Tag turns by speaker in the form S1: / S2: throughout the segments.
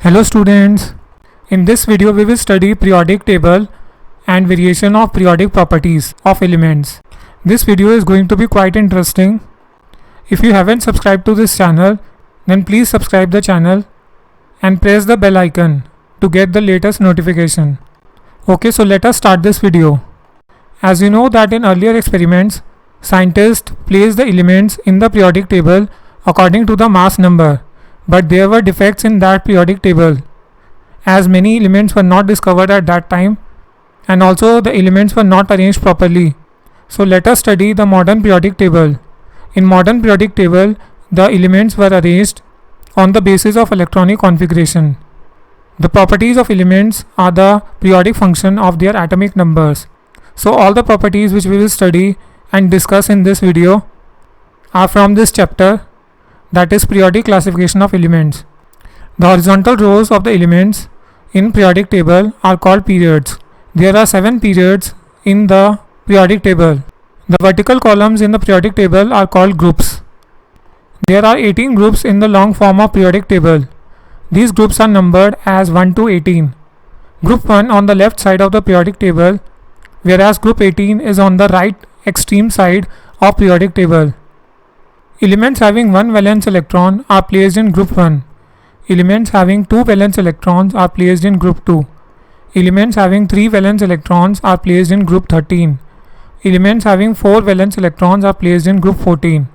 S1: Hello students, in this video we will study periodic table and variation of periodic properties of elements. This video is going to be quite interesting. If you haven't subscribed to this channel, then please subscribe the channel and press the bell icon to get the latest notification. Okay, so let us start this video. As you know that in earlier experiments, scientists placed the elements in the periodic table according to the mass number. But there were defects in that periodic table, as many elements were not discovered at that time and also the elements were not arranged properly. So let us study the modern periodic table. In modern periodic table, the elements were arranged on the basis of electronic configuration. The properties of elements are the periodic function of their atomic numbers. So all the properties which we will study and discuss in this video are from this chapter, that is periodic classification of elements. The horizontal rows of the elements in periodic table are called periods. There are 7 periods in the periodic table. The vertical columns in the periodic table are called groups. There are 18 groups in the long form of periodic table. These groups are numbered as 1 to 18. Group 1 on the left side of the periodic table, whereas group 18 is on the right extreme side of periodic table. Elements having 1 valence electron are placed in group 1. Elements having 2 valence electrons are placed in group 2. Elements having 3 valence electrons are placed in group 13. Elements having 4 valence electrons are placed in group 14.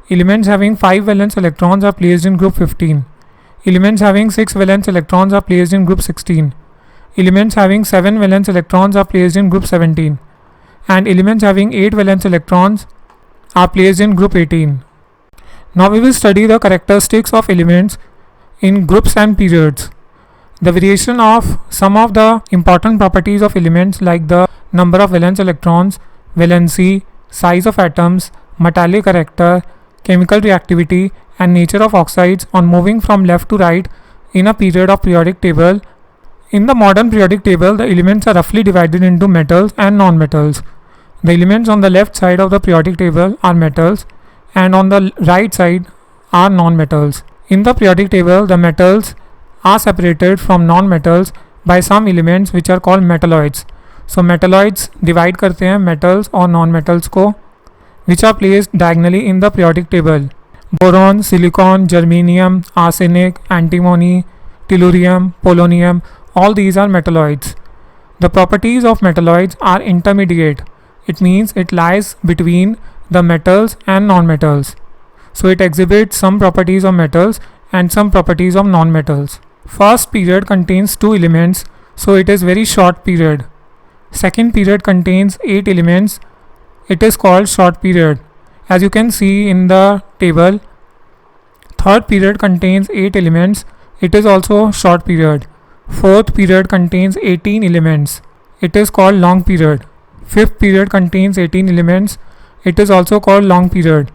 S1: Elements having 5 valence electrons are placed in group 15. Elements having 6 valence electrons are placed in group 16. Elements having 7 valence electrons are placed in group 17. And elements having 8 valence electrons are placed in group 18. Now we will study the characteristics of elements in groups and periods. The variation of some of the important properties of elements like the number of valence electrons, valency, size of atoms, metallic character, chemical reactivity and nature of oxides on moving from left to right in a period of periodic table. In the modern periodic table, the elements are roughly divided into metals and non-metals. The elements on the left side of the periodic table are metals and on the right side are non-metals. In the periodic table, the metals are separated from non-metals by some elements which are called metalloids. So metalloids divide करते हैं metals और non-metals को, which are placed diagonally in the periodic table. Boron, silicon, germanium, arsenic, antimony, tellurium, polonium, all these are metalloids. The properties of metalloids are intermediate. It means it lies between the metals and non-metals. So it exhibits some properties of metals and some properties of non-metals. First period contains 2 elements, so it is very short period. Second period contains 8 elements. It is called short period. As you can see in the table, third period contains 8 elements. It is also short period. Fourth period contains 18 elements. It is called long period. Fifth period contains 18 elements. It is also called long period.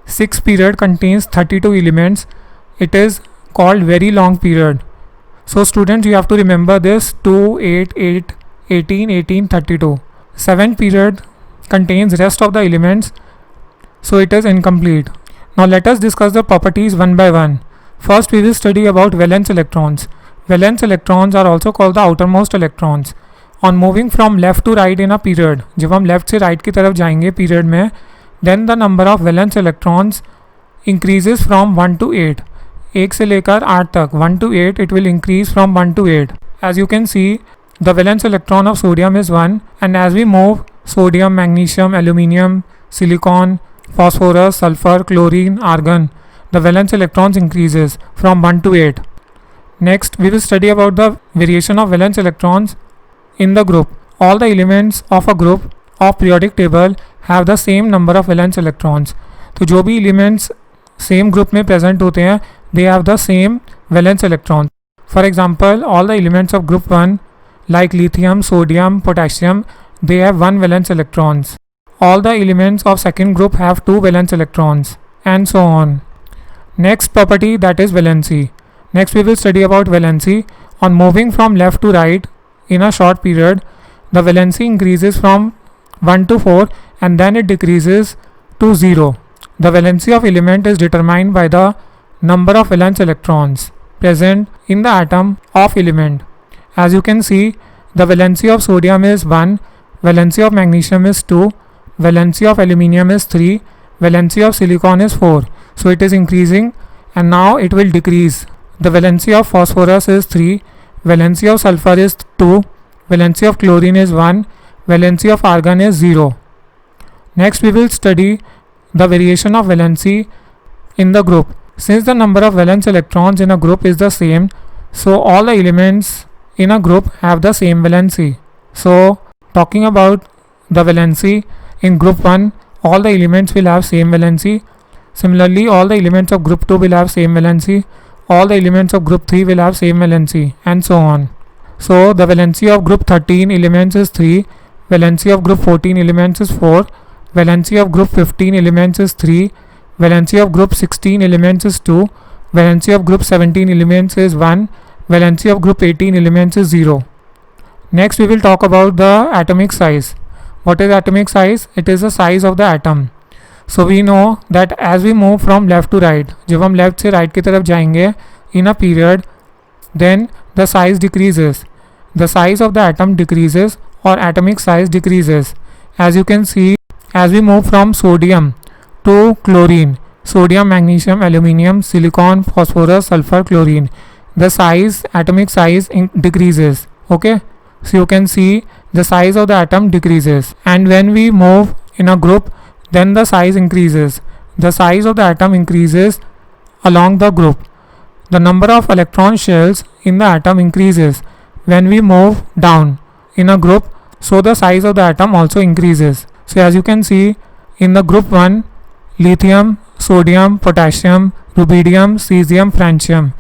S1: Sixth period contains 32 elements. It is called very long period. So students, you have to remember this: 2, 8, 8, 18, 18, 32. Seventh period contains rest of the elements, so it is incomplete. Now let us discuss the properties one by one. First we will study about valence electrons. Valence electrons are also called the outermost electrons. On moving from left to right in a period, जब हम left से right की तरफ जाएंगे period में, then the number of valence electrons increases from 1 to 8. 1 से लेकर 8 तक, 1 to 8, it will increase from 1 to 8. As you can see, the valence electron of sodium is 1, and as we move sodium, magnesium, aluminium, silicon, phosphorus, sulfur, chlorine, argon, the valence electrons increases from 1 to 8. Next, we will study about the variation of valence electrons in the group. All the elements of a group of periodic table have the same number of valence electrons. तो जो भी elements same group में present होते हैं, they have the same valence electrons. For example, all the elements of group 1 like lithium, sodium, potassium, they have 1 valence electrons. All the elements of second group have 2 valence electrons, and so on. Next property, that is valency. Next we will study about valency. On moving from left to right in a short period, the valency increases from 1 to 4 and then it decreases to 0. The valency of element is determined by the number of valence electrons present in the atom of element. As you can see, the valency of sodium is 1, valency of magnesium is 2, valency of aluminium is 3, valency of silicon is 4. So it is increasing and now it will decrease. The valency of phosphorus is 3, valency of sulfur is 2, valency of chlorine is 1, valency of argon is 0. Next we will study the variation of valency in the group. Since the number of valence electrons in a group is the same, so all the elements in a group have the same valency. So talking about the valency in group 1, all the elements will have same valency. Similarly, all the elements of group 2 will have same valency, all the elements of group 3 will have same valency, and so on. So the valency of group 13 elements is 3, valency of group 14 elements is 4, valency of group 15 elements is 3, valency of group 16 elements is 2, valency of group 17 elements is 1, valency of group 18 elements is 0. Next we will talk about the atomic size. What is atomic size? It is the size of the atom. So we know that as we move from left to right, जब हम left से right की तरफ जाएंगे in a period, then the size decreases. The size of the atom decreases or atomic size decreases. As you can see, as we move from sodium to chlorine, sodium, magnesium, aluminium, silicon, phosphorus, sulfur, chlorine, the size, atomic size decreases. Okay, so you can see the size of the atom decreases, and when we move in a group, then the size increases. The size of the atom increases along the group. The number of electron shells in the atom increases when we move down in a group, so the size of the atom also increases. So as you can see, in the group 1, lithium, sodium, potassium, rubidium, cesium, francium,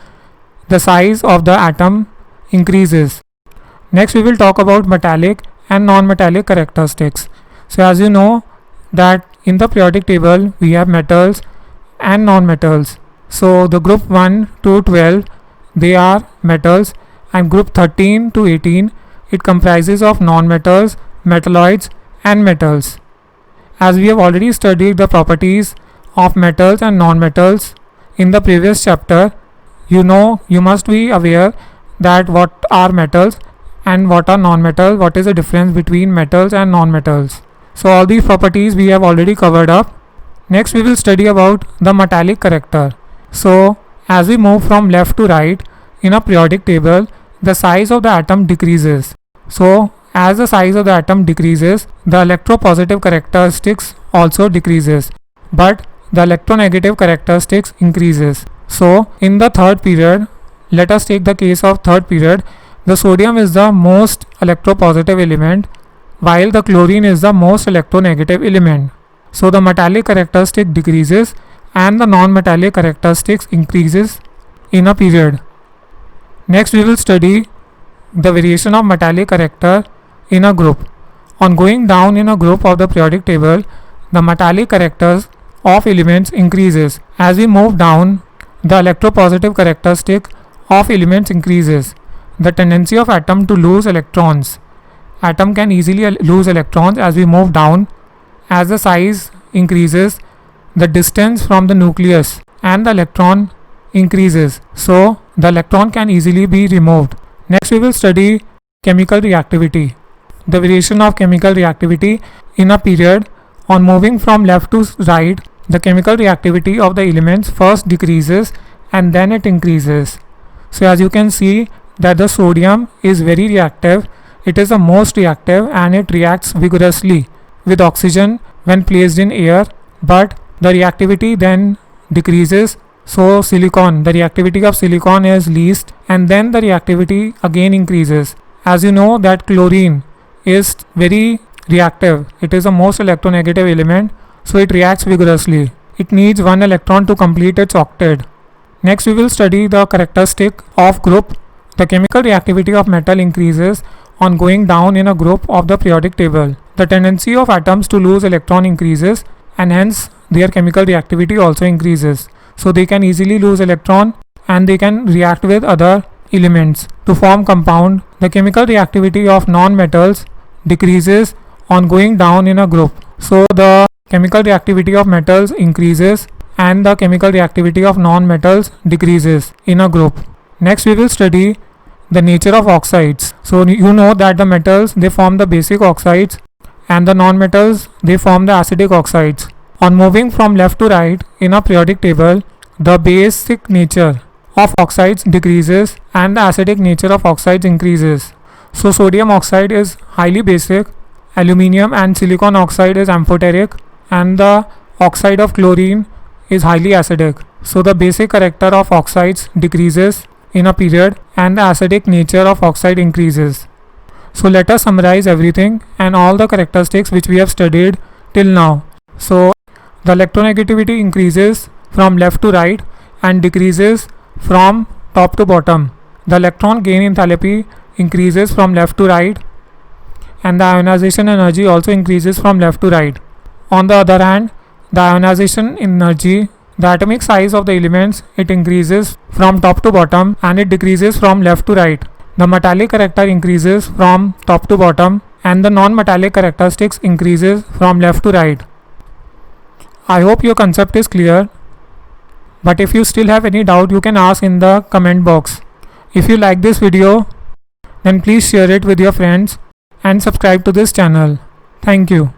S1: the size of the atom increases. Next we will talk about metallic and non-metallic characteristics. So as you know that in the periodic table we have metals and non-metals. So the group 1 to 12, they are metals, and group 13 to 18, it comprises of non-metals, metalloids and metals. As we have already studied the properties of metals and non-metals in the previous chapter, you must be aware that what are metals and what are non-metals, what is the difference between metals and non-metals. So all these properties we have already covered up. Next we will study about the metallic character. So as we move from left to right in a periodic table, the size of the atom decreases. So as the size of the atom decreases, the electropositive characteristics also decreases, but the electronegative characteristics increases. So in the third period, let us take the case of third period, the sodium is the most electropositive element, while the chlorine is the most electronegative element. So the metallic characteristic decreases and the non-metallic characteristics increases in a period. Next we will study the variation of metallic character in a group. On going down in a group of the periodic table, the metallic characters of elements increases. As we move down, the electropositive characteristic of elements increases. The tendency of atom to lose electrons. Atom can easily lose electrons as we move down. As the size increases, the distance from the nucleus and the electron increases. So the electron can easily be removed. Next we will study chemical reactivity. The variation of chemical reactivity in a period. On moving from left to right, the chemical reactivity of the elements first decreases and then it increases. So as you can see that the sodium is very reactive. It is the most reactive and it reacts vigorously with oxygen when placed in air, but the reactivity then decreases. So silicon, the reactivity of silicon is least, and then the reactivity again increases. As you know that chlorine is very reactive. It is the most electronegative element, so it reacts vigorously. It needs one electron to complete its octet. Next we will study the characteristic of group. The chemical reactivity of metal increases on going down in a group of the periodic table. The tendency of atoms to lose electron increases, and hence their chemical reactivity also increases. So they can easily lose electron and they can react with other elements to form compound. The chemical reactivity of non-metals decreases on going down in a group. So the chemical reactivity of metals increases and the chemical reactivity of non-metals decreases in a group. Next we will study the nature of oxides. So you know that the metals, they form the basic oxides, and the non-metals, they form the acidic oxides. On moving from left to right in a periodic table, the basic nature of oxides decreases and the acidic nature of oxides increases. So sodium oxide is highly basic, aluminium and silicon oxide is amphoteric, and the oxide of chlorine is highly acidic. So the basic character of oxides decreases in a period and the acidic nature of oxide increases. So let us summarize everything and all the characteristics which we have studied till now. So the electronegativity increases from left to right and decreases from top to bottom. The electron gain enthalpy increases from left to right, and the ionization energy also increases from left to right. On the other hand, the ionization energy, the atomic size of the elements, it increases from top to bottom and it decreases from left to right. The metallic character increases from top to bottom and the non-metallic characteristics increases from left to right. I hope your concept is clear, but if you still have any doubt, you can ask in the comment box. If you like this video, then please share it with your friends and subscribe to this channel. Thank you.